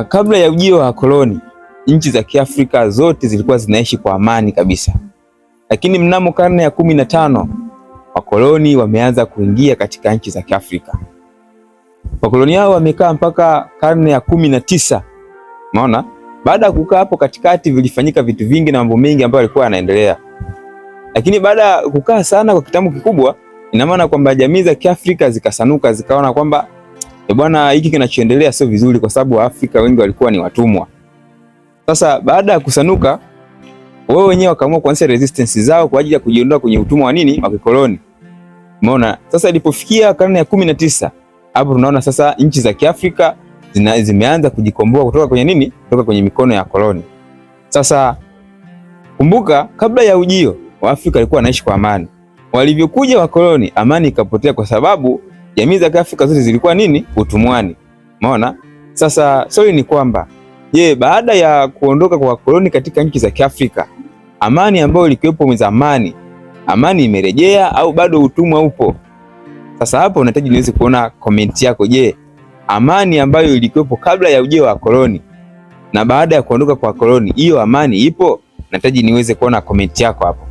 Kabla ya ujio wa koloni, nchi za Kiafrika zote zilikuwa zinaishi kwa amani kabisa. Lakini mnamo karne ya 15 wakoloni wameanza kuingia katika nchi za Kiafrika. Wakoloni hao wamekaa mpaka karne ya 19. Umeona? Baada ya kukaa hapo katikati vilifanyika vitu vingi na mambo mengi ambayo yalikuwa yanaendelea. Lakini baada ya kukaa sana kwa kitambo kikubwa, ina maana kwamba jamii za Kiafrika zikasanuka, zikaona kwamba bwana, hiki kinachoendelea sio vizuri, kwa sababu Waafrika wengi walikuwa ni watumwa. Sasa baada ya kusanuka, wao wenyewe wakaamua kuanzisha resistance zao kwa ajili ya kujiondoa kwenye utumwa wa nini, wa kikoloni. Umeona? Sasa ilipofikia karne ya 19, hapo tunaona sasa nchi za Kiafrika zimeanza kujikomboa kutoka kwenye nini? Kutoka kwenye mikono ya koloni. Sasa kumbuka, kabla ya ujio wa Afrika walikuwa wanaishi kwa amani. Walivyokuja wakoloni, amani ikapotea kwa sababu jamii za Kiafrika zote zilikuwa nini? Utumwani. Umeona? Sasa swali ni kwamba, je, baada ya kuondoka kwa wakoloni katika nchi za Kiafrika, amani ambayo ilikuwepo zamani, amani imerejea au bado utumwa upo? Sasa hapo unahitaji niweze kuona comment yako. Je, amani ambayo ilikuwepo kabla ya ujio wa koloni na baada ya kuondoka kwa koloni, hiyo amani ipo? Nahitaji niweze kuona comment yako hapo.